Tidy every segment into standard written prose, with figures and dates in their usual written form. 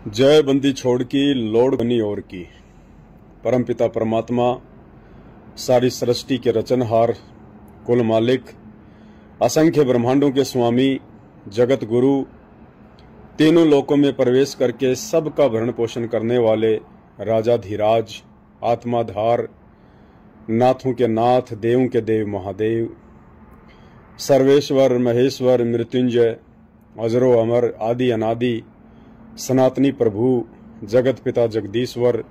जय बंदी छोड़ की लोड़ बनी और की। परमपिता परमात्मा सारी सृष्टि के रचनहार, कुल मालिक, असंख्य ब्रह्मांडों के स्वामी, जगत गुरु, तीनों लोकों में प्रवेश करके सबका भरण पोषण करने वाले राजाधिराज, आत्माधार, नाथों के नाथ, देवों के देव महादेव, सर्वेश्वर महेश्वर मृत्युंजय, अजरो अमर, आदि अनादि, सनातनी प्रभु, जगत पिता जगदीश्वर,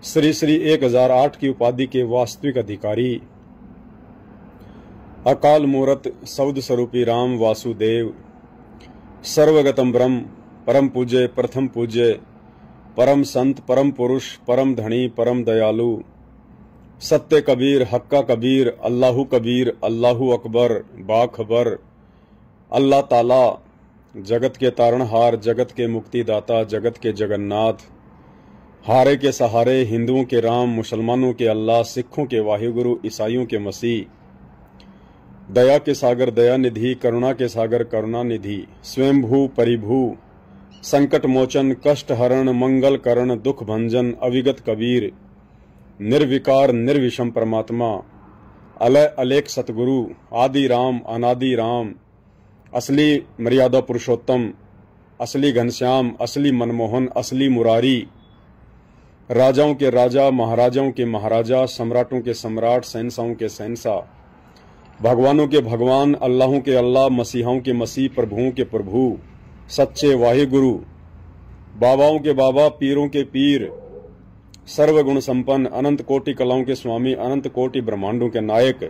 श्री श्री 1008 की उपाधि के वास्तविक अधिकारी, अकाल मूरत सौद स्वरूपी राम वासुदेव, सर्वगतम ब्रह्म, परम पूज्य, प्रथम पूज्य, परम संत, परम पुरुष, परम धनी, परम दयालु, सत्य कबीर, हक्का कबीर, अल्लाहु कबीर, अल्लाहु अकबर, बाखबर, अल्लाह ताला, जगत के तारणहार, जगत के मुक्तिदाता, जगत के जगन्नाथ, हारे के सहारे, हिंदुओं के राम, मुसलमानों के अल्लाह, सिखों के वाहिगुरु, ईसाइयों के मसीह, दया के सागर दया निधि, करुणा के सागर करुणा निधि, स्वयंभू परिभू, संकट मोचन, कष्ट हरण, मंगल करण, दुख भंजन, अविगत कबीर, निर्विकार निर्विषम परमात्मा, अलय अलेख सतगुरु, आदि राम, अनादि राम, असली मर्यादा पुरुषोत्तम, असली घनश्याम, असली मनमोहन, असली मुरारी, राजाओं के राजा, महाराजाओं के महाराजा, सम्राटों के सम्राट, शहंशाहों के शहंशाह, भगवानों के भगवान, अल्लाहों के अल्लाह, मसीहाओं के मसीह, प्रभुओं के प्रभु, सच्चे वाहिगुरु, बाबाओं के बाबा, पीरों के पीर, सर्वगुण संपन्न, अनंत कोटि कलाओं के स्वामी, अनंत कोटि ब्रह्मांडों के नायक,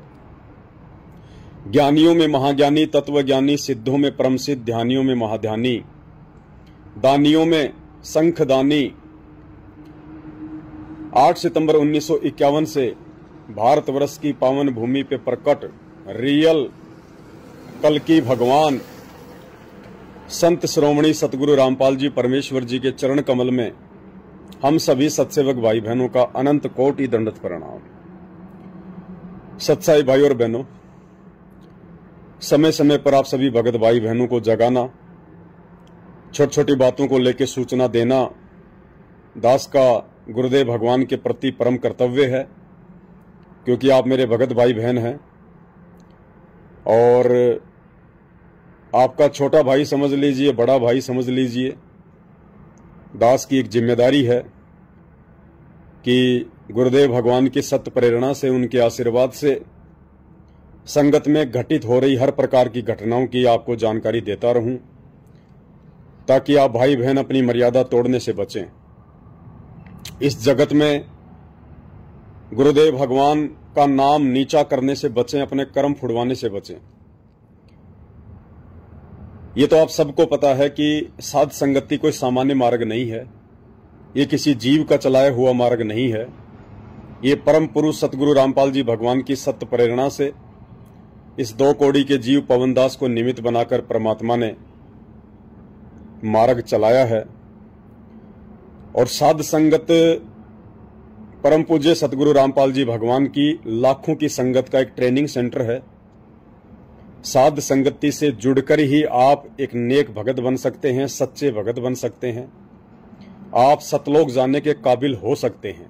ज्ञानियों में महाज्ञानी, तत्वज्ञानी, सिद्धों में परम सिद्ध, ध्यानियों में महाध्यानी, दानियों में शंखदानी, 8 सितंबर 1951 से भारतवर्ष की पावन भूमि पे प्रकट रियल कल्कि भगवान संत श्रोमणी सतगुरु रामपाल जी परमेश्वर जी के चरण कमल में हम सभी सत्सेवक भाई बहनों का अनंत कोटि दंडवत प्रणाम। सत्साई भाई और बहनों, समय समय पर आप सभी भगत भाई बहनों को जगाना, छोटी छोटी बातों को लेकर सूचना देना दास का गुरुदेव भगवान के प्रति परम कर्तव्य है, क्योंकि आप मेरे भगत भाई बहन हैं और आपका छोटा भाई समझ लीजिए, बड़ा भाई समझ लीजिए, दास की एक जिम्मेदारी है कि गुरुदेव भगवान की सत्य प्रेरणा से, उनके आशीर्वाद से संगत में घटित हो रही हर प्रकार की घटनाओं की आपको जानकारी देता रहूं, ताकि आप भाई बहन अपनी मर्यादा तोड़ने से बचें। इस जगत में गुरुदेव भगवान का नाम नीचा करने से बचें, अपने कर्म फुड़वाने से बचें। ये तो आप सबको पता है कि साध संगति कोई सामान्य मार्ग नहीं है, ये किसी जीव का चलाया हुआ मार्ग नहीं है। ये परम पुरुष सतगुरु रामपाल जी भगवान की सत्य प्रेरणा से इस 2 कौड़ी के जीव पवनदास को निमित्त बनाकर परमात्मा ने मार्ग चलाया है। और साध संगत परम पूज्य सतगुरु रामपाल जी भगवान की लाखों की संगत का एक ट्रेनिंग सेंटर है। साध संगति से जुड़कर ही आप एक नेक भगत बन सकते हैं, सच्चे भगत बन सकते हैं, आप सतलोक जाने के काबिल हो सकते हैं,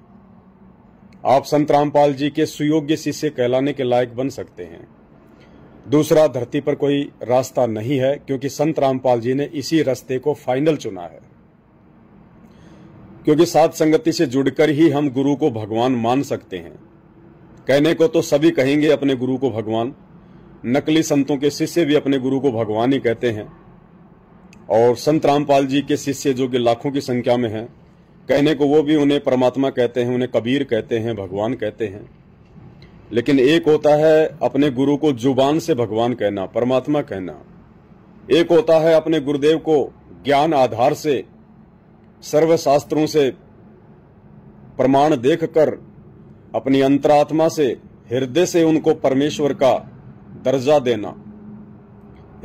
आप संत रामपाल जी के सुयोग्य शिष्य कहलाने के लायक बन सकते हैं। दूसरा धरती पर कोई रास्ता नहीं है, क्योंकि संत रामपाल जी ने इसी रास्ते को फाइनल चुना है। क्योंकि साध संगति से जुड़कर ही हम गुरु को भगवान मान सकते हैं। कहने को तो सभी कहेंगे अपने गुरु को भगवान, नकली संतों के शिष्य भी अपने गुरु को भगवान ही कहते हैं, और संत रामपाल जी के शिष्य जो कि लाखों की संख्या में हैं, कहने को वो भी उन्हें परमात्मा कहते हैं, उन्हें कबीर कहते हैं, भगवान कहते हैं। लेकिन एक होता है अपने गुरु को जुबान से भगवान कहना, परमात्मा कहना, एक होता है अपने गुरुदेव को ज्ञान आधार से, सर्वशास्त्रों से प्रमाण देखकर, अपनी अंतरात्मा से, हृदय से उनको परमेश्वर का दर्जा देना।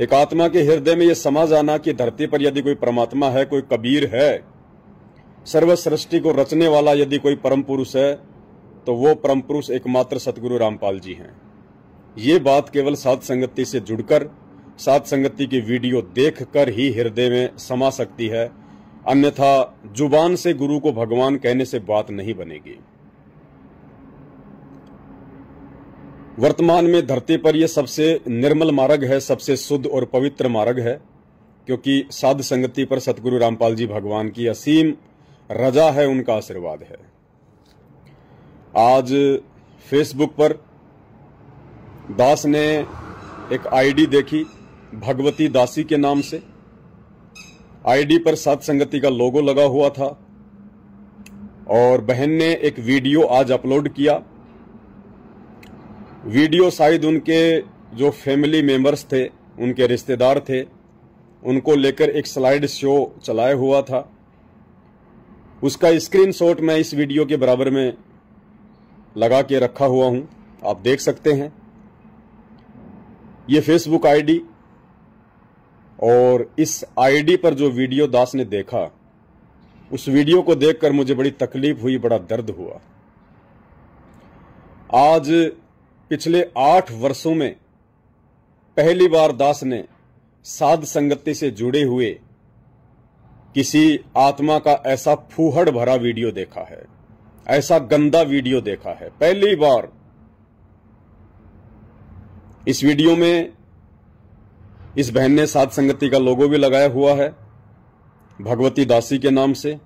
एक आत्मा के हृदय में यह समा जाना कि धरती पर यदि कोई परमात्मा है, कोई कबीर है, सर्व सृष्टि को रचने वाला यदि कोई परम पुरुष है, तो वो परम पुरुष एकमात्र सतगुरु रामपाल जी हैं। ये बात केवल साध संगति से जुड़कर, साध संगति की वीडियो देखकर ही हृदय में समा सकती है। अन्यथा जुबान से गुरु को भगवान कहने से बात नहीं बनेगी। वर्तमान में धरती पर यह सबसे निर्मल मार्ग है, सबसे शुद्ध और पवित्र मार्ग है, क्योंकि साध संगति पर सतगुरु रामपाल जी भगवान की असीम रजा है, उनका आशीर्वाद है। आज फेसबुक पर दास ने एक आईडी देखी, भगवती दासी के नाम से। आईडी पर साध संगति का लोगो लगा हुआ था और बहन ने एक वीडियो आज अपलोड किया। वीडियो शायद उनके जो फैमिली मेंबर्स थे, उनके रिश्तेदार थे, उनको लेकर एक स्लाइड शो चलाया हुआ था। उसका स्क्रीनशॉट मैं इस वीडियो के बराबर में लगा के रखा हुआ हूं, आप देख सकते हैं। ये फेसबुक आईडी, और इस आईडी पर जो वीडियो दास ने देखा, उस वीडियो को देखकर मुझे बड़ी तकलीफ हुई, बड़ा दर्द हुआ। आज पिछले 8 वर्षों में पहली बार दास ने साध संगति से जुड़े हुए किसी आत्मा का ऐसा फूहड़ भरा वीडियो देखा है, ऐसा गंदा वीडियो देखा है, पहली बार। इस वीडियो में इस बहन ने साध संगति का लोगो भी लगाया हुआ है, भगवती दासी के नाम से।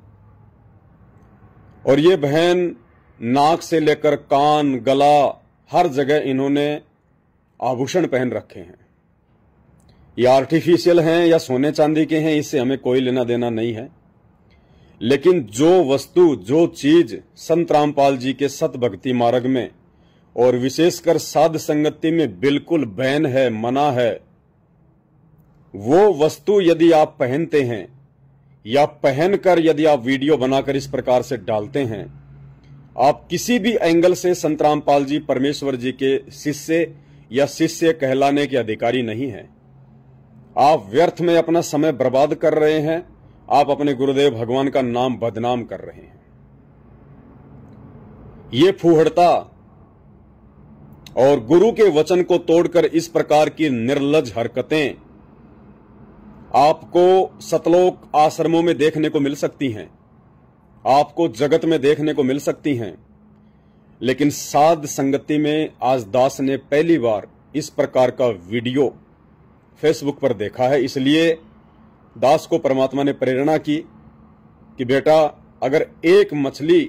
और ये बहन नाक से लेकर कान, गला, हर जगह इन्होंने आभूषण पहन रखे हैं। ये आर्टिफिशियल हैं या सोने चांदी के हैं, इससे हमें कोई लेना देना नहीं है। लेकिन जो वस्तु, जो चीज संत रामपाल जी के सत भक्ति मार्ग में और विशेषकर साध संगति में बिल्कुल बैन है, मना है, वो वस्तु यदि आप पहनते हैं या पहनकर यदि आप वीडियो बनाकर इस प्रकार से डालते हैं, आप किसी भी एंगल से संत रामपाल जी परमेश्वर जी के शिष्य या शिष्य कहलाने के अधिकारी नहीं हैं। आप व्यर्थ में अपना समय बर्बाद कर रहे हैं, आप अपने गुरुदेव भगवान का नाम बदनाम कर रहे हैं। ये फूहड़ता और गुरु के वचन को तोड़कर इस प्रकार की निर्लज हरकतें आपको सतलोक आश्रमों में देखने को मिल सकती हैं, आपको जगत में देखने को मिल सकती हैं। लेकिन साध संगति में आज दास ने पहली बार इस प्रकार का वीडियो फेसबुक पर देखा है। इसलिए दास को परमात्मा ने प्रेरणा की कि बेटा, अगर एक मछली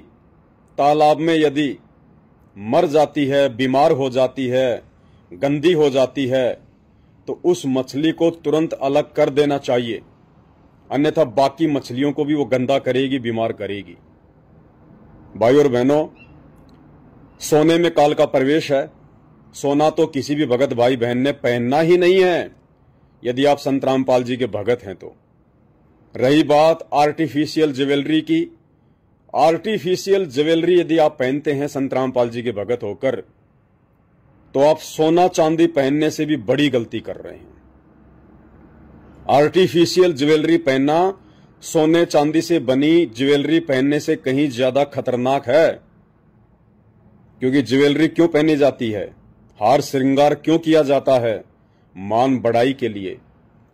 तालाब में यदि मर जाती है, बीमार हो जाती है, गंदी हो जाती है, तो उस मछली को तुरंत अलग कर देना चाहिए, अन्यथा बाकी मछलियों को भी वो गंदा करेगी, बीमार करेगी। भाई और बहनों, सोने में काल का प्रवेश है। सोना तो किसी भी भगत भाई बहन ने पहनना ही नहीं है, यदि आप संत रामपाल जी के भगत हैं तो। रही बात आर्टिफिशियल ज्वेलरी की, आर्टिफिशियल ज्वेलरी यदि आप पहनते हैं संत रामपाल जी के भगत होकर, तो आप सोना चांदी पहनने से भी बड़ी गलती कर रहे हैं। आर्टिफिशियल ज्वेलरी पहनना सोने चांदी से बनी ज्वेलरी पहनने से कहीं ज्यादा खतरनाक है। क्योंकि ज्वेलरी क्यों पहनी जाती है, हार श्रृंगार क्यों किया जाता है? मान बढ़ाई के लिए,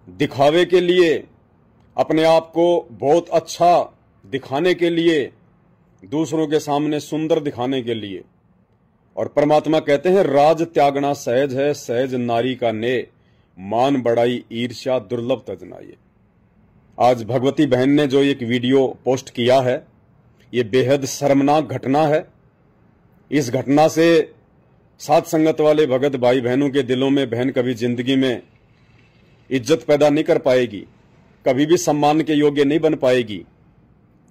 दिखावे के लिए, अपने आप को बहुत अच्छा दिखाने के लिए, दूसरों के सामने सुंदर दिखाने के लिए। और परमात्मा कहते हैं, राज त्यागना सहज है, सहज नारी का ने, मान बढ़ाई ईर्ष्या दुर्लभ तजनाए। आज भगवती बहन ने जो एक वीडियो पोस्ट किया है, ये बेहद शर्मनाक घटना है। इस घटना से साध संगत वाले भगत भाई बहनों के दिलों में बहन कभी जिंदगी में इज्जत पैदा नहीं कर पाएगी, कभी भी सम्मान के योग्य नहीं बन पाएगी।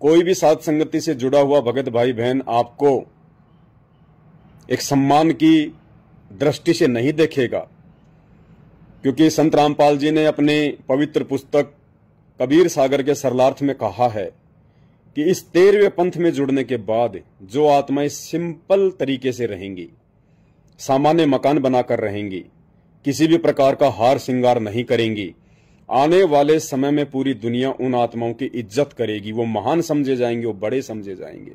कोई भी साध संगति से जुड़ा हुआ भगत भाई बहन आपको एक सम्मान की दृष्टि से नहीं देखेगा, क्योंकि संत रामपाल जी ने अपनी पवित्र पुस्तक कबीर सागर के सरलार्थ में कहा है कि इस 13वें पंथ में जुड़ने के बाद जो आत्माएं सिंपल तरीके से रहेंगी, सामान्य मकान बनाकर रहेंगी, किसी भी प्रकार का हार श्रृंगार नहीं करेंगी, आने वाले समय में पूरी दुनिया उन आत्माओं की इज्जत करेगी। वो महान समझे जाएंगे, वो बड़े समझे जाएंगे।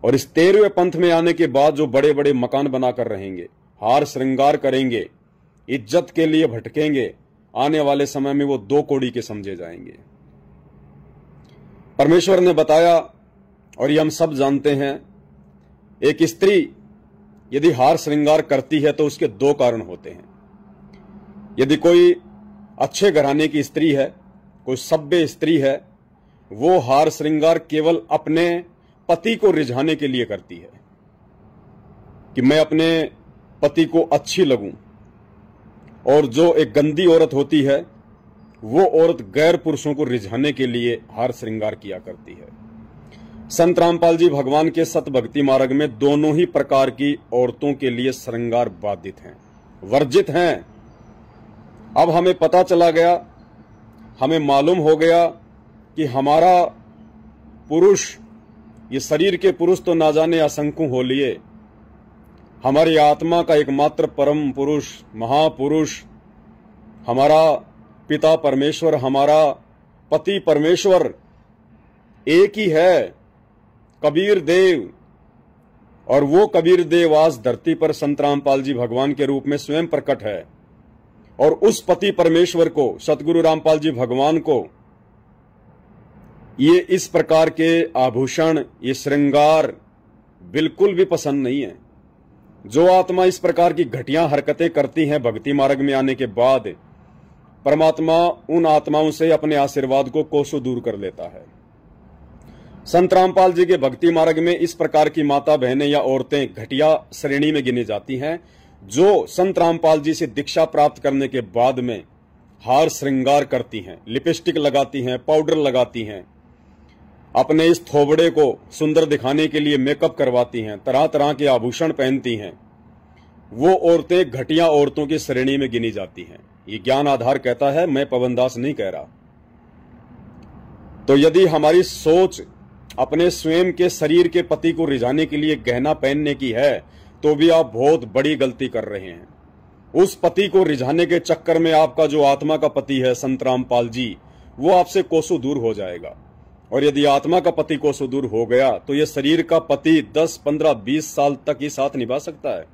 और इस 13वें पंथ में आने के बाद जो बड़े बड़े मकान बनाकर रहेंगे, हार श्रृंगार करेंगे, इज्जत के लिए भटकेंगे, आने वाले समय में वो 2 कौड़ी के समझे जाएंगे। परमेश्वर ने बताया, और ये हम सब जानते हैं, एक स्त्री यदि हार श्रृंगार करती है तो उसके दो कारण होते हैं। यदि कोई अच्छे घराने की स्त्री है, कोई सभ्य स्त्री है, वो हार श्रृंगार केवल अपने पति को रिझाने के लिए करती है कि मैं अपने पति को अच्छी लगूं। और जो एक गंदी औरत होती है, वो औरत गैर पुरुषों को रिझाने के लिए हार श्रृंगार किया करती है। संत रामपाल जी भगवान के सत भक्ति मार्ग में दोनों ही प्रकार की औरतों के लिए श्रृंगार बाधित हैं, वर्जित हैं। अब हमें पता चला गया, हमें मालूम हो गया कि हमारा पुरुष, ये शरीर के पुरुष तो ना जाने असंख्य हो लिए, हमारी आत्मा का एकमात्र परम पुरुष, महापुरुष, हमारा पिता परमेश्वर, हमारा पति परमेश्वर एक ही है, कबीर देव। और वो कबीर देव आज धरती पर संत रामपाल जी भगवान के रूप में स्वयं प्रकट है। और उस पति परमेश्वर को, सतगुरु रामपाल जी भगवान को, ये इस प्रकार के आभूषण, ये श्रृंगार बिल्कुल भी पसंद नहीं है। जो आत्मा इस प्रकार की घटिया हरकतें करती हैं भक्ति मार्ग में आने के बाद, परमात्मा उन आत्माओं से अपने आशीर्वाद को कोसों दूर कर लेता है। संत रामपाल जी के भक्ति मार्ग में इस प्रकार की माता बहनें या औरतें घटिया श्रेणी में गिनी जाती हैं, जो संत रामपाल जी से दीक्षा प्राप्त करने के बाद में हार श्रृंगार करती हैं, लिपस्टिक लगाती हैं, पाउडर लगाती हैं, अपने इस थोबड़े को सुंदर दिखाने के लिए मेकअप करवाती हैं, तरह तरह के आभूषण पहनती हैं। वो औरतें घटिया औरतों की श्रेणी में गिनी जाती हैं। ये ज्ञान आधार कहता है, मैं पवनदास नहीं कह रहा। तो यदि हमारी सोच अपने स्वयं के शरीर के पति को रिझाने के लिए गहना पहनने की है, तो भी आप बहुत बड़ी गलती कर रहे हैं। उस पति को रिझाने के चक्कर में आपका जो आत्मा का पति है संत रामपाल जी, वो आपसे कोसों दूर हो जाएगा। और यदि आत्मा का पति कोसों दूर हो गया तो ये शरीर का पति 10, 15, 20 साल तक ही साथ निभा सकता है।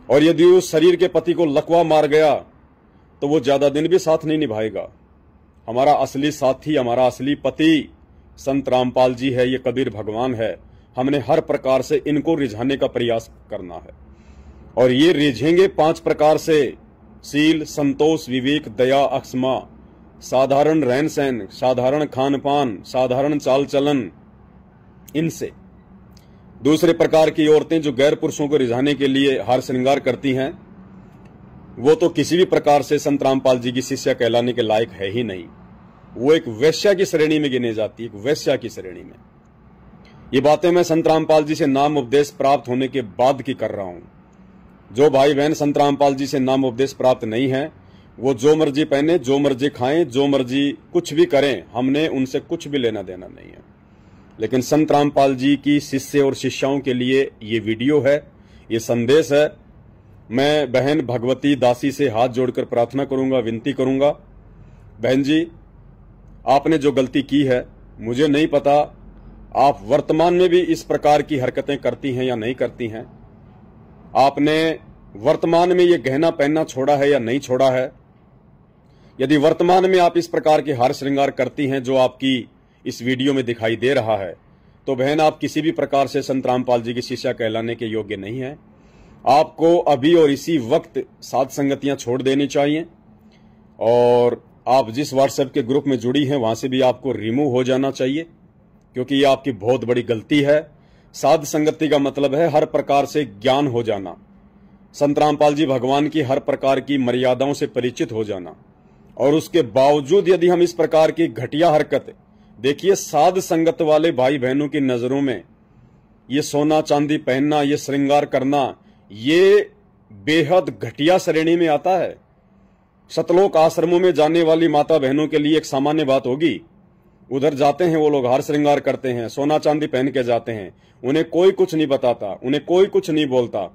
और यदि उस शरीर के पति को लकवा मार गया तो वो ज्यादा दिन भी साथ नहीं निभाएगा। हमारा असली साथी, हमारा असली पति संत रामपाल जी है, ये कबीर भगवान है। हमने हर प्रकार से इनको रिझाने का प्रयास करना है। और ये रिझेंगे 5 प्रकार से: शील, संतोष, विवेक, दया, अक्षमा, साधारण रहन सहन, साधारण खान पान, साधारण चाल चलन। इनसे दूसरे प्रकार की औरतें जो गैर पुरुषों को रिझाने के लिए हार श्रृंगार करती हैं, वो तो किसी भी प्रकार से संत रामपाल जी की शिष्या कहलाने के लायक है ही नहीं। वो एक वैश्या की श्रेणी में गिने जाती है, एक वैश्या की श्रेणी में। ये बातें मैं संत रामपाल जी से नाम उपदेश प्राप्त होने के बाद की कर रहा हूं। जो भाई बहन संत रामपाल जी से नाम उपदेश प्राप्त नहीं है, वो जो मर्जी पहने, जो मर्जी खाएं, जो मर्जी कुछ भी करें, हमने उनसे कुछ भी लेना देना नहीं है। लेकिन संत रामपाल जी की शिष्य और शिष्याओं के लिए ये वीडियो है, ये संदेश है। मैं बहन भगवती दासी से हाथ जोड़कर प्रार्थना करूंगा, विनती करूंगा, बहन जी आपने जो गलती की है, मुझे नहीं पता आप वर्तमान में भी इस प्रकार की हरकतें करती हैं या नहीं करती हैं। आपने वर्तमान में ये गहना पहनना छोड़ा है या नहीं छोड़ा है। यदि वर्तमान में आप इस प्रकार के हार श्रृंगार करती हैं जो आपकी इस वीडियो में दिखाई दे रहा है, तो बहन आप किसी भी प्रकार से संत रामपाल जी की शिष्या कहलाने के योग्य नहीं है। आपको अभी और इसी वक्त साध संगतियां छोड़ देनी चाहिए। और आप जिस व्हाट्सएप के ग्रुप में जुड़ी हैं वहां से भी आपको रिमूव हो जाना चाहिए, क्योंकि ये आपकी बहुत बड़ी गलती है। साध संगति का मतलब है हर प्रकार से ज्ञान हो जाना, संत रामपाल जी भगवान की हर प्रकार की मर्यादाओं से परिचित हो जाना। और उसके बावजूद यदि हम इस प्रकार की घटिया हरकत, देखिए साध संगत वाले भाई बहनों की नजरों में ये सोना चांदी पहनना, ये श्रृंगार करना, ये बेहद घटिया श्रेणी में आता है। सतलोक आश्रमों में जाने वाली माता बहनों के लिए एक सामान्य बात होगी। उधर जाते हैं वो लोग, हार श्रृंगार करते हैं, सोना चांदी पहन के जाते हैं, उन्हें कोई कुछ नहीं बताता, उन्हें कोई कुछ नहीं बोलता।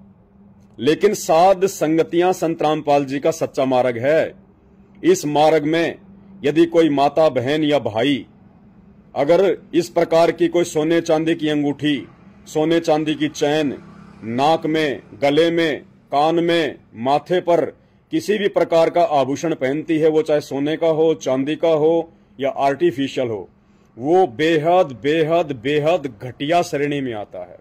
लेकिन साध संगतियां संत रामपाल जी का सच्चा मार्ग है। इस मार्ग में यदि कोई माता बहन या भाई अगर इस प्रकार की कोई सोने चांदी की अंगूठी, सोने चांदी की चैन, नाक में, गले में, कान में, माथे पर किसी भी प्रकार का आभूषण पहनती है, वो चाहे सोने का हो, चांदी का हो या आर्टिफिशियल हो, वो बेहद बेहद बेहद घटिया श्रेणी में आता है।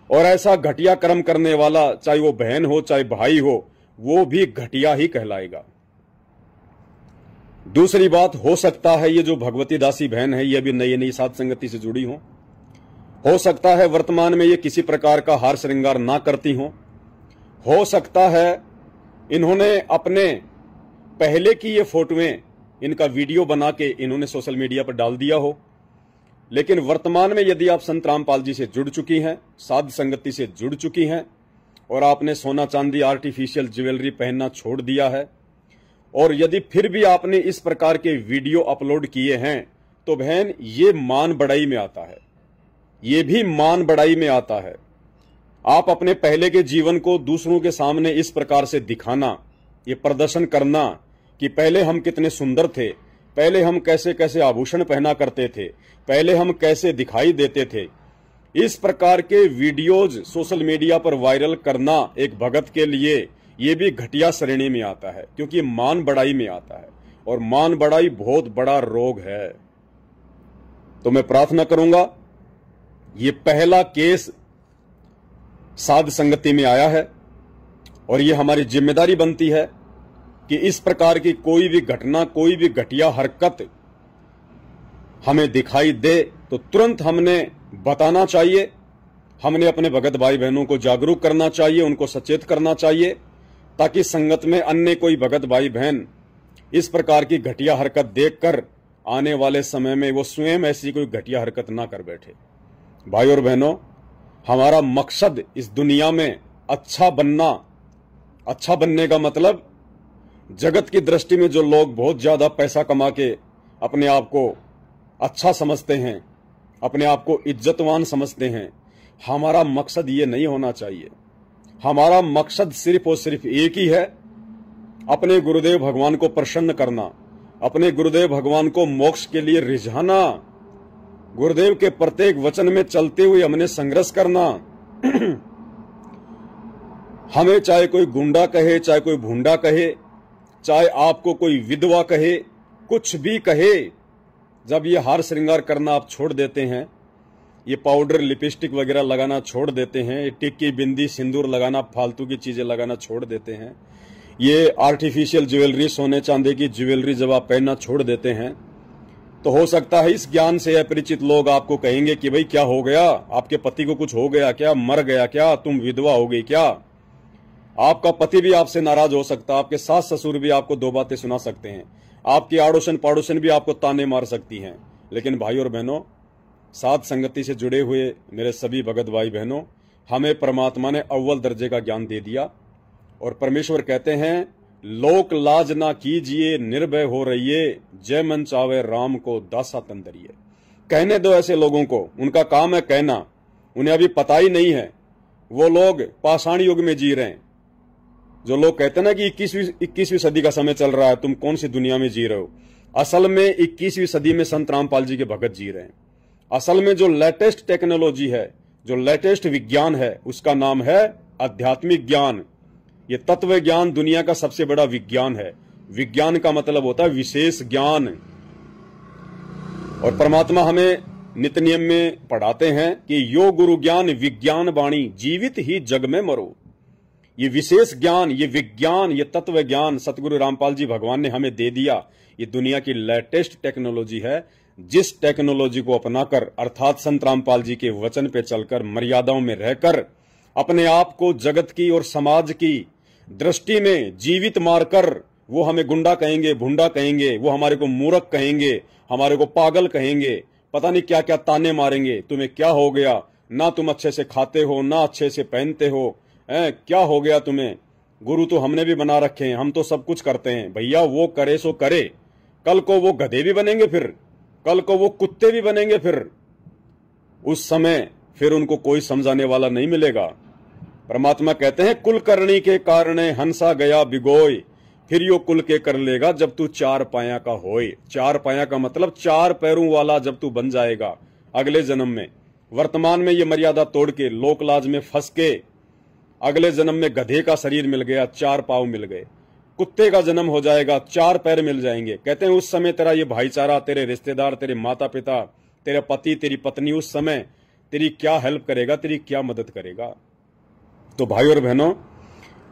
और ऐसा घटिया कर्म करने वाला, चाहे वो बहन हो चाहे भाई हो, वो भी घटिया ही कहलाएगा। दूसरी बात, हो सकता है ये जो भगवती दासी बहन है ये भी नई नई साध संगति से जुड़ी हो सकता है वर्तमान में ये किसी प्रकार का हार श्रृंगार ना करती हो सकता है इन्होंने अपने पहले की ये फोटोएं, इनका वीडियो बना के इन्होंने सोशल मीडिया पर डाल दिया हो। लेकिन वर्तमान में यदि आप संत रामपाल जी से जुड़ चुकी हैं, साध संगति से जुड़ चुकी हैं, और आपने सोना चांदी आर्टिफिशियल ज्वेलरी पहनना छोड़ दिया है, और यदि फिर भी आपने इस प्रकार के वीडियो अपलोड किए हैं, तो बहन ये मान बढ़ाई में आता है, ये भी मान बढ़ाई में आता है। आप अपने पहले के जीवन को दूसरों के सामने इस प्रकार से दिखाना, ये प्रदर्शन करना कि पहले हम कितने सुंदर थे, पहले हम कैसे कैसे आभूषण पहना करते थे, पहले हम कैसे दिखाई देते थे, इस प्रकार के वीडियोज सोशल मीडिया पर वायरल करना एक भगत के लिए ये भी घटिया श्रेणी में आता है, क्योंकि मान बढ़ाई में आता है, और मान बढ़ाई बहुत बड़ा रोग है। तो मैं प्रार्थना करूंगा, ये पहला केस साध संगति में आया है, और ये हमारी जिम्मेदारी बनती है कि इस प्रकार की कोई भी घटना, कोई भी घटिया हरकत हमें दिखाई दे तो तुरंत हमने बताना चाहिए, हमने अपने भगत भाई बहनों को जागरूक करना चाहिए, उनको सचेत करना चाहिए, ताकि संगत में अन्य कोई भगत भाई बहन इस प्रकार की घटिया हरकत देखकर आने वाले समय में वो स्वयं ऐसी कोई घटिया हरकत ना कर बैठे। भाई और बहनों, हमारा मकसद इस दुनिया में अच्छा बनना, अच्छा बनने का मतलब जगत की दृष्टि में जो लोग बहुत ज्यादा पैसा कमा के अपने आप को अच्छा समझते हैं, अपने आप को इज्जतवान समझते हैं, हमारा मकसद ये नहीं होना चाहिए। हमारा मकसद सिर्फ और सिर्फ एक ही है, अपने गुरुदेव भगवान को प्रसन्न करना, अपने गुरुदेव भगवान को मोक्ष के लिए रिझाना, गुरुदेव के प्रत्येक वचन में चलते हुए हमने संघर्ष करना। हमें चाहे कोई गुंडा कहे, चाहे कोई भूंडा कहे, चाहे आपको कोई विधवा कहे, कुछ भी कहे, जब ये हार श्रृंगार करना आप छोड़ देते हैं, ये पाउडर लिपस्टिक वगैरह लगाना छोड़ देते हैं, ये टिक्की बिंदी सिंदूर लगाना, फालतू की चीजें लगाना छोड़ देते हैं, ये आर्टिफिशियल ज्वेलरी, सोने चांदी की ज्वेलरी जब आप पहनना छोड़ देते हैं, तो हो सकता है इस ज्ञान से अपरिचित लोग आपको कहेंगे कि भाई क्या हो गया, आपके पति को कुछ हो गया क्या, मर गया क्या, तुम विधवा हो गई क्या। आपका पति भी आपसे नाराज हो सकता है, आपके सास ससुर भी आपको दो बातें सुना सकते हैं, आपकी आड़ोसन पड़ोसन भी आपको ताने मार सकती हैं। लेकिन भाई और बहनों, साध संगति से जुड़े हुए मेरे सभी भगत भाई बहनों, हमें परमात्मा ने अव्वल दर्जे का ज्ञान दे दिया, और परमेश्वर कहते हैं लोक लाज ना कीजिए, निर्भय हो रहिए, जय मन चावे राम को दासा तंदरिए। कहने दो ऐसे लोगों को, उनका काम है कहना, उन्हें अभी पता ही नहीं है, वो लोग पाषाण युग में जी रहे हैं। जो लोग कहते हैं ना कि 21वीं सदी का समय चल रहा है, तुम कौन सी दुनिया में जी रहे हो, असल में 21वीं सदी में संत रामपाल जी के भगत जी रहे हैं। असल में जो लेटेस्ट टेक्नोलॉजी है, जो लेटेस्ट विज्ञान है, उसका नाम है आध्यात्मिक ज्ञान। ये तत्व ज्ञान दुनिया का सबसे बड़ा विज्ञान है। विज्ञान का मतलब होता है विशेष ज्ञान। और परमात्मा हमें नित्य नियम में पढ़ाते हैं कि यो गुरु ज्ञान विज्ञान वाणी, जीवित ही जग में मरो। ये विशेष ज्ञान, ये विज्ञान, ये तत्व ज्ञान सतगुरु रामपाल जी भगवान ने हमें दे दिया। ये दुनिया की लेटेस्ट टेक्नोलॉजी है, जिस टेक्नोलॉजी को अपनाकर, अर्थात संत रामपाल जी के वचन पे चलकर, मर्यादाओं में रहकर, अपने आप को जगत की और समाज की दृष्टि में जीवित मारकर वो हमें गुंडा कहेंगे, भुंडा कहेंगे, वो हमारे को मूर्ख कहेंगे, हमारे को पागल कहेंगे, पता नहीं क्या क्या ताने मारेंगे, तुम्हें क्या हो गया, ना तुम अच्छे से खाते हो, ना अच्छे से पहनते हो, क्या हो गया तुम्हें, गुरु तो हमने भी बना रखे हैं, हम तो सब कुछ करते हैं। भैया वो करे सो करे, कल को वो गधे भी बनेंगे, फिर कल को वो कुत्ते भी बनेंगे, फिर उस समय फिर उनको कोई समझाने वाला नहीं मिलेगा। परमात्मा कहते हैं कुल करनी के कारण हंसा गया बिगोय, फिर यो कुल के कर लेगा जब तू चार पाया का होए। चार पाया का मतलब चार पैरों वाला जब तू बन जाएगा अगले जन्म में। वर्तमान में ये मर्यादा तोड़ के, लोकलाज में फंस के, अगले जन्म में गधे का शरीर मिल गया, चार पांव मिल गए, कुत्ते का जन्म हो जाएगा, चार पैर मिल जाएंगे। कहते हैं उस समय तेरा ये भाईचारा, तेरे रिश्तेदार, तेरे माता पिता, तेरा पति, तेरी पत्नी उस समय तेरी क्या हेल्प करेगा, तेरी क्या मदद करेगा। तो भाई और बहनों,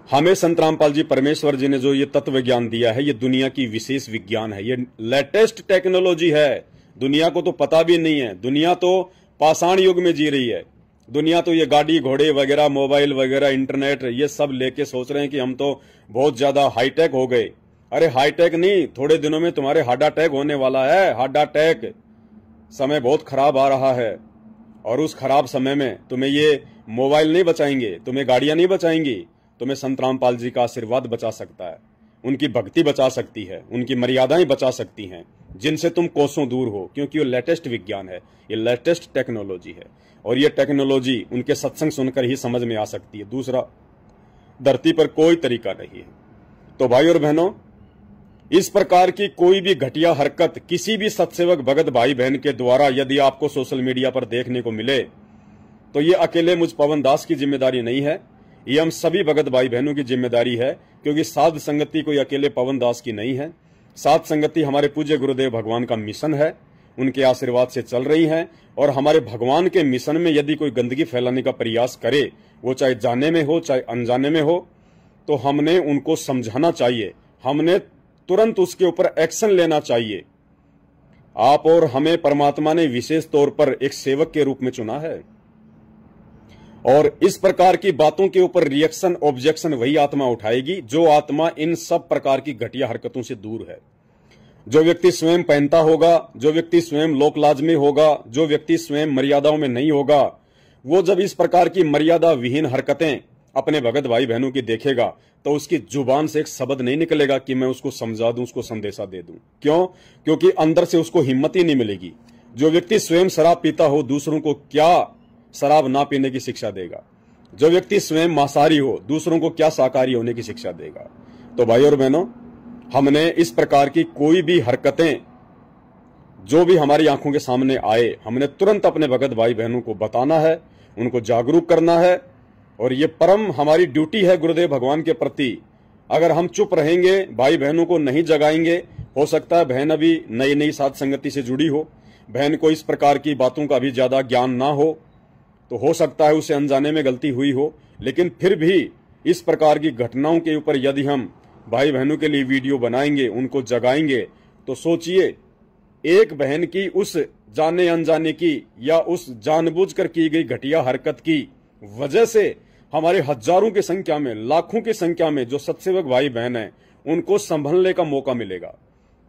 हमें संत रामपाल जी परमेश्वर जी ने जो ये तत्व ज्ञान दिया है, ये दुनिया की विशेष विज्ञान है, ये लेटेस्ट टेक्नोलॉजी है। दुनिया को तो पता भी नहीं है, दुनिया तो पाषाण युग में जी रही है। दुनिया तो ये गाड़ी घोड़े वगैरह, मोबाइल वगैरह, इंटरनेट, ये सब लेके सोच रहे हैं कि हम तो बहुत ज्यादा हाईटेक हो गए। अरे हाईटेक नहीं, थोड़े दिनों में तुम्हारे हार्ट अटैक होने वाला है। हार्ट अटैक, समय बहुत खराब आ रहा है, और उस खराब समय में तुम्हें ये मोबाइल नहीं बचाएंगे, तुम्हें गाड़ियां नहीं बचाएंगी, तुम्हें संत रामपाल जी का आशीर्वाद बचा सकता है, उनकी भक्ति बचा सकती है, उनकी मर्यादाएं बचा सकती हैं, जिनसे तुम कोसों दूर हो, क्योंकि ये लेटेस्ट विज्ञान है, ये लेटेस्ट टेक्नोलॉजी है, और ये टेक्नोलॉजी उनके सत्संग सुनकर ही समझ में आ सकती है। दूसरा धरती पर कोई तरीका नहीं है। तो भाई और बहनों, इस प्रकार की कोई भी घटिया हरकत किसी भी सत्सेवक भगत भाई बहन के द्वारा यदि आपको सोशल मीडिया पर देखने को मिले, तो ये अकेले मुझ पवन दास की जिम्मेदारी नहीं है, ये हम सभी भगत भाई बहनों की जिम्मेदारी है। क्योंकि साध संगति कोई अकेले पवन दास की नहीं है, साध संगति हमारे पूज्य गुरुदेव भगवान का मिशन है, उनके आशीर्वाद से चल रही है। और हमारे भगवान के मिशन में यदि कोई गंदगी फैलाने का प्रयास करे, वो चाहे जाने में हो चाहे अनजाने में हो, तो हमने उनको समझाना चाहिए, हमने तुरंत उसके ऊपर एक्शन लेना चाहिए। आप और हमें परमात्मा ने विशेष तौर पर एक सेवक के रूप में चुना है, और इस प्रकार की बातों के ऊपर रिएक्शन, ऑब्जेक्शन वही आत्मा उठाएगी जो आत्मा इन सब प्रकार की घटिया हरकतों से दूर है। जो व्यक्ति स्वयं पहनता होगा, जो व्यक्ति स्वयं लोकलाज में होगा, जो व्यक्ति स्वयं मर्यादाओं में नहीं होगा, वो जब इस प्रकार की मर्यादा विहीन हरकतें अपने भगत भाई बहनों की देखेगा, तो उसकी जुबान से एक शब्द नहीं निकलेगा कि मैं उसको समझा दूं, उसको संदेशा दे दूं। क्यों? क्योंकि अंदर से उसको हिम्मत ही नहीं मिलेगी। जो व्यक्ति स्वयं शराब पीता हो, दूसरों को क्या शराब ना पीने की शिक्षा देगा? जो व्यक्ति स्वयं मांसाहारी हो, दूसरों को क्या शाकाहारी होने की शिक्षा देगा? तो भाई और बहनों, हमने इस प्रकार की कोई भी हरकतें जो भी हमारी आंखों के सामने आए, हमने तुरंत अपने भगत भाई बहनों को बताना है, उनको जागरूक करना है, और ये परम हमारी ड्यूटी है गुरुदेव भगवान के प्रति। अगर हम चुप रहेंगे, भाई बहनों को नहीं जगाएंगे, हो सकता है बहन अभी नई नई साध संगति से जुड़ी हो, बहन को इस प्रकार की बातों का भी ज्यादा ज्ञान ना हो, तो हो सकता है उसे अनजाने में गलती हुई हो। लेकिन फिर भी इस प्रकार की घटनाओं के ऊपर यदि हम भाई बहनों के लिए वीडियो बनाएंगे, उनको जगाएंगे, तो सोचिए, एक बहन की उस जाने अनजाने की या उस जानबूझकर की गई घटिया हरकत की वजह से हमारे हजारों की संख्या में, लाखों की संख्या में जो सत्सेवक भाई बहन हैं, उनको संभलने का मौका मिलेगा।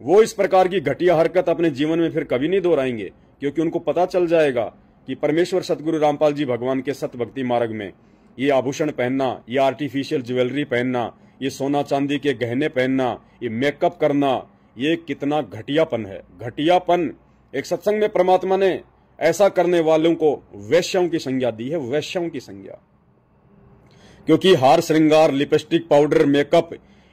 वो इस प्रकार की घटिया हरकत अपने जीवन में फिर कभी नहीं दोहराएंगे, क्योंकि उनको पता चल जाएगा कि परमेश्वर सतगुरु रामपाल जी भगवान के सत भक्ति मार्ग में ये आभूषण पहनना, ये आर्टिफिशियल ज्वेलरी पहनना, ये सोना चांदी के गहने पहनना, ये मेकअप करना, ये कितना घटियापन है। घटियापन, एक सत्संग में परमात्मा ने ऐसा करने वालों को वैश्यों की संज्ञा दी है, वैश्यों की संज्ञा। क्योंकि हार श्रृंगार, लिपस्टिक, पाउडर, मेकअप,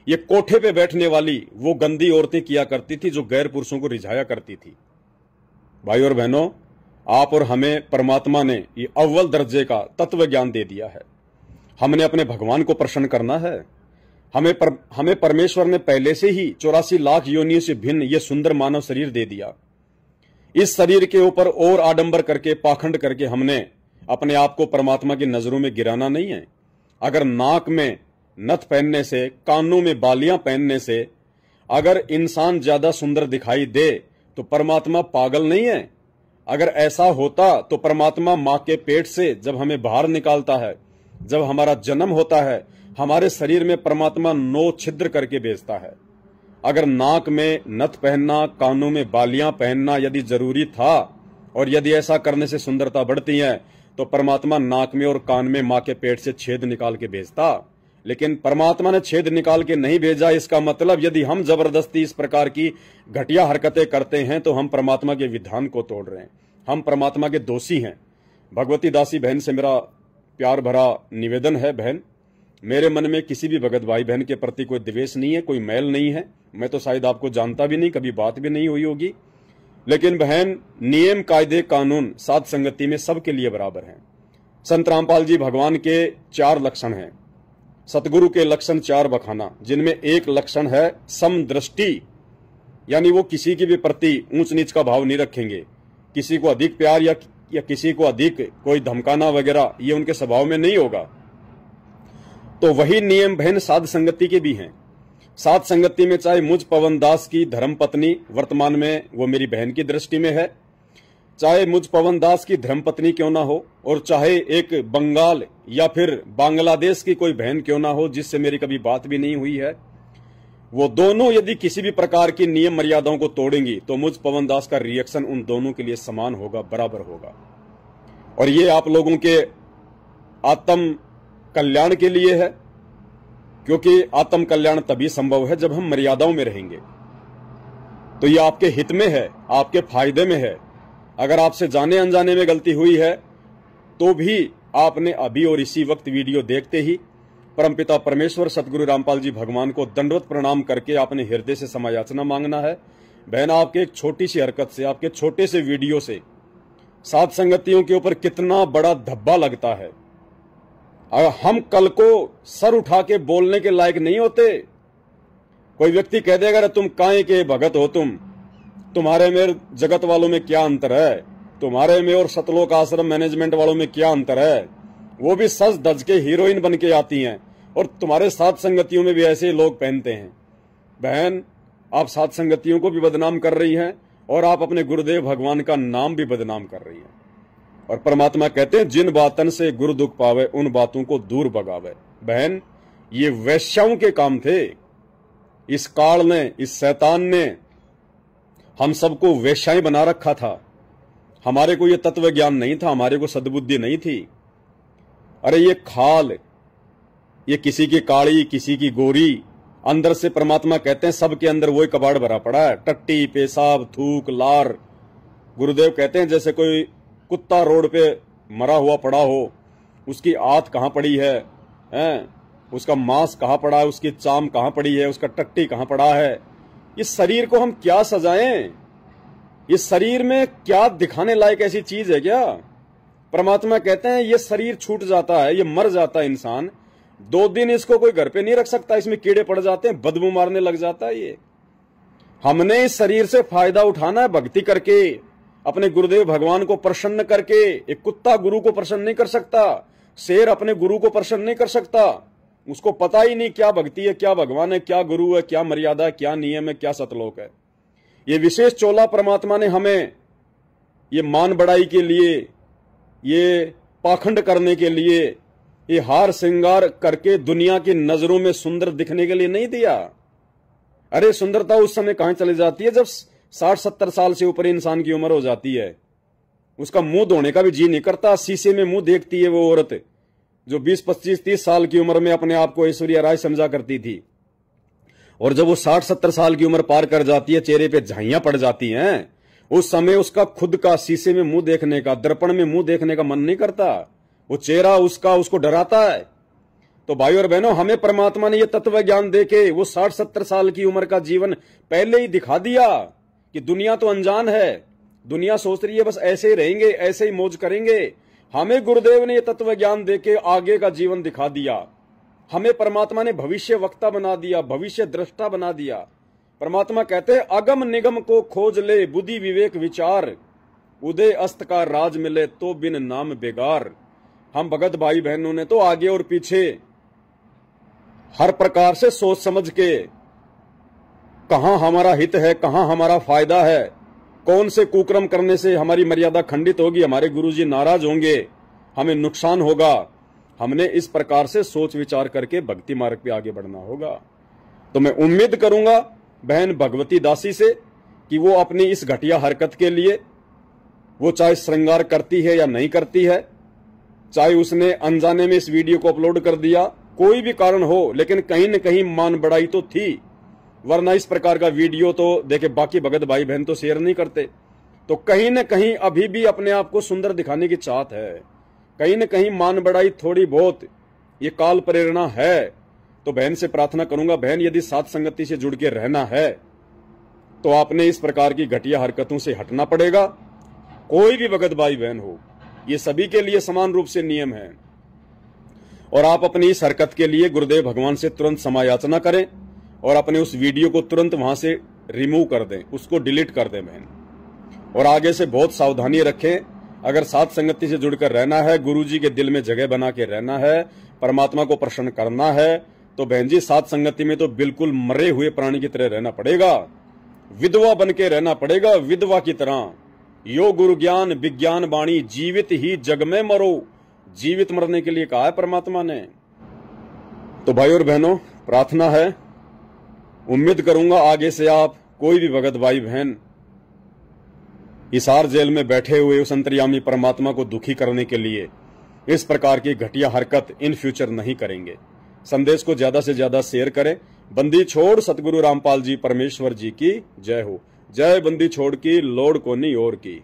ये कोठे पे बैठने वाली वो गंदी औरतें किया करती थी, जो गैर पुरुषों को रिझाया करती थी। भाई और बहनों, आप और हमें परमात्मा ने ये अव्वल दर्जे का तत्व ज्ञान दे दिया है। हमने अपने भगवान को प्रसन्न करना है। हमें परमेश्वर ने पहले से ही 84 लाख योनियों से भिन्न ये सुंदर मानव शरीर दे दिया। इस शरीर के ऊपर और आडंबर करके, पाखंड करके हमने अपने आप को परमात्मा की नजरों में गिराना नहीं है। अगर नाक में नथ पहनने से, कानों में बालियां पहनने से अगर इंसान ज्यादा सुंदर दिखाई दे, तो परमात्मा पागल नहीं है। अगर ऐसा होता तो परमात्मा मां के पेट से जब हमें बाहर निकालता है, जब हमारा जन्म होता है, हमारे शरीर में परमात्मा 9 छिद्र करके भेजता है। अगर नाक में नथ पहनना, कानों में बालियां पहनना यदि जरूरी था, और यदि ऐसा करने से सुंदरता बढ़ती है, तो परमात्मा नाक में और कान में मां के पेट से छेद निकाल के भेजता। लेकिन परमात्मा ने छेद निकाल के नहीं भेजा। इसका मतलब यदि हम जबरदस्ती इस प्रकार की घटिया हरकतें करते हैं, तो हम परमात्मा के विधान को तोड़ रहे हैं, हम परमात्मा के दोषी हैं। भगवती दासी बहन से मेरा प्यार भरा निवेदन है, बहन, मेरे मन में किसी भी भगत भाई बहन के प्रति कोई द्वेष नहीं है, कोई मैल नहीं है। मैं तो शायद आपको जानता भी नहीं, कभी बात भी नहीं हुई होगी। लेकिन बहन, नियम, कायदे, कानून साध संगति में सबके लिए बराबर हैं। संत रामपाल जी भगवान के 4 लक्षण हैं, सतगुरु के लक्षण 4 बखाना, जिनमें एक लक्षण है समदृष्टि, यानी वो किसी के भी प्रति ऊंच नीच का भाव नहीं रखेंगे, किसी को अधिक प्यार या किसी को अधिक कोई धमकाना वगैरह, ये उनके स्वभाव में नहीं होगा। तो वही नियम बहन साध संगति के भी हैं। साध संगति में चाहे मुझ पवन दास की धर्मपत्नी, वर्तमान में वो मेरी बहन की दृष्टि में है, चाहे मुझ पवन दास की धर्मपत्नी क्यों ना हो, और चाहे एक बंगाल या फिर बांग्लादेश की कोई बहन क्यों ना हो जिससे मेरी कभी बात भी नहीं हुई है, वो दोनों यदि किसी भी प्रकार की नियम मर्यादाओं को तोड़ेंगी तो मुझ पवन दास का रिएक्शन उन दोनों के लिए समान होगा, बराबर होगा। और ये आप लोगों के आत्म कल्याण के लिए है, क्योंकि आत्म कल्याण तभी संभव है जब हम मर्यादाओं में रहेंगे। तो ये आपके हित में है, आपके फायदे में है। अगर आपसे जाने अनजाने में गलती हुई है तो भी आपने अभी और इसी वक्त वीडियो देखते ही परमपिता परमेश्वर सतगुरु रामपाल जी भगवान को दंडवत प्रणाम करके आपने हृदय से क्षमा याचना मांगना है। बहन, आपके एक छोटी सी हरकत से, आपके छोटे से वीडियो से साध संगतियों के ऊपर कितना बड़ा धब्बा लगता है। अगर हम कल को सर उठा के बोलने के लायक नहीं होते, कोई व्यक्ति कह देगा तुम काहे के भगत हो, तुम्हारे में जगत वालों में क्या अंतर है, तुम्हारे में और सतलोक आश्रम मैनेजमेंट वालों में क्या अंतर है, वो भी सज धज के हीरोइन बन के आती हैं और तुम्हारे साथ संगतियों में भी ऐसे लोग पहनते हैं। बहन, आप साथ संगतियों को भी बदनाम कर रही हैं और आप अपने गुरुदेव भगवान का नाम भी बदनाम कर रही हैं। और परमात्मा कहते हैं जिन बातन से गुरु दुख पावे उन बातों को दूर भगावे। बहन, ये वैश्याओं के काम थे। इस काल ने, इस शैतान ने हम सबको वैश्याएं बना रखा था। हमारे को ये तत्व ज्ञान नहीं था, हमारे को सद्बुद्धि नहीं थी। अरे ये खाल, ये किसी की काली किसी की गोरी, अंदर से परमात्मा कहते हैं सबके अंदर वही कबाड़ भरा पड़ा है, टट्टी, पेशाब, थूक, लार। गुरुदेव कहते हैं जैसे कोई कुत्ता रोड पे मरा हुआ पड़ा हो, उसकी आंत कहां पड़ी है, उसका मांस कहां पड़ा है, उसकी चाम कहां पड़ी है, उसका टट्टी कहां पड़ा है। इस शरीर को हम क्या सजाएं? इस शरीर में क्या दिखाने लायक ऐसी चीज है क्या? परमात्मा कहते हैं ये शरीर छूट जाता है, ये मर जाता है इंसान, 2 दिन इसको कोई घर पे नहीं रख सकता, इसमें कीड़े पड़ जाते हैं, बदबू मारने लग जाता है। ये हमने इस शरीर से फायदा उठाना है भक्ति करके, अपने गुरुदेव भगवान को प्रसन्न करके। एक कुत्ता गुरु को प्रसन्न नहीं कर सकता, शेर अपने गुरु को प्रसन्न नहीं कर सकता। उसको पता ही नहीं क्या भक्ति है, क्या भगवान है, क्या गुरु है, क्या मर्यादा है, क्या नियम है, क्या सतलोक है। ये विशेष चोला परमात्मा ने हमें ये मान बढ़ाई के लिए, ये पाखंड करने के लिए, ये हार श्रृंगार करके दुनिया की नजरों में सुंदर दिखने के लिए नहीं दिया। अरे सुंदरता उस समय कहां चली जाती है जब 60-70 साल से ऊपर इंसान की उम्र हो जाती है। उसका मुंह धोने का भी जी नहीं करता, शीशे में मुंह देखती है वो औरत जो 20-25-30 साल की उम्र में अपने आप को ऐश्वर्या राय समझा करती थी। और जब वो 60-70 साल की उम्र पार कर जाती है, चेहरे पे झाइयां पड़ जाती हैं, उस समय उसका खुद का शीशे में मुंह देखने का, दर्पण में मुंह देखने का मन नहीं करता। वो चेहरा उसको डराता है। तो भाई और बहनों, हमें परमात्मा ने ये तत्व ज्ञान देके वो 60-70 साल की उम्र का जीवन पहले ही दिखा दिया कि दुनिया तो अनजान है, दुनिया सोच रही है बस ऐसे ही रहेंगे, ऐसे ही मौज करेंगे। हमें गुरुदेव ने ये तत्व ज्ञान देके आगे का जीवन दिखा दिया। हमें परमात्मा ने भविष्य वक्ता बना दिया, भविष्य दृष्टा बना दिया। परमात्मा कहते हैं अगम निगम को खोज ले, बुद्धि विवेक विचार, उदय अस्त का राज मिले तो बिन नाम बेगार। हम भगत भाई बहनों ने तो आगे और पीछे हर प्रकार से सोच समझ के कहां हमारा हित है, कहां हमारा फायदा है, कौन से कुकर्म करने से हमारी मर्यादा खंडित होगी, हमारे गुरुजी नाराज होंगे, हमें नुकसान होगा, हमने इस प्रकार से सोच विचार करके भक्ति मार्ग पे आगे बढ़ना होगा। तो मैं उम्मीद करूंगा बहन भगवती दासी से कि वो अपनी इस घटिया हरकत के लिए, वो चाहे श्रृंगार करती है या नहीं करती है, चाहे उसने अनजाने में इस वीडियो को अपलोड कर दिया, कोई भी कारण हो, लेकिन कहीं न कहीं मान बढ़ाई तो थी। वरना इस प्रकार का वीडियो तो देखे बाकी भगत भाई बहन तो शेयर नहीं करते। तो कहीं न कहीं अभी भी अपने आप को सुंदर दिखाने की चाहत है, कहीं न कहीं मान बढ़ाई थोड़ी बहुत ये काल प्रेरणा है। तो बहन से प्रार्थना करूंगा, बहन यदि साथ संगति से जुड़ के रहना है तो आपने इस प्रकार की घटिया हरकतों से हटना पड़ेगा। कोई भी भगत भाई बहन हो, ये सभी के लिए समान रूप से नियम है। और आप अपनी इस हरकत के लिए गुरुदेव भगवान से तुरंत क्षमा याचना करें और अपने उस वीडियो को तुरंत वहां से रिमूव कर दें, उसको डिलीट कर दें बहन। और आगे से बहुत सावधानी रखें। अगर साथ संगति से जुड़कर रहना है, गुरुजी के दिल में जगह बना के रहना है, परमात्मा को प्रसन्न करना है, तो बहन जी साथ संगति में तो बिल्कुल मरे हुए प्राणी की तरह रहना पड़ेगा, विधवा बन के रहना पड़ेगा, विधवा की तरह। यो गुरु ज्ञान विज्ञान वाणी, जीवित ही जग में मरो। जीवित मरने के लिए कहा है परमात्मा ने। तो भाई और बहनों, प्रार्थना है, उम्मीद करूंगा आगे से आप कोई भी भगत भाई बहन हिसार जेल में बैठे हुए उस अंतर्यामी परमात्मा को दुखी करने के लिए इस प्रकार की घटिया हरकत इन फ्यूचर नहीं करेंगे। संदेश को ज्यादा से ज्यादा शेयर करें। बंदी छोड़ सतगुरु रामपाल जी परमेश्वर जी की जय हो। जय बंदी छोड़ की, लोड कोनी और की।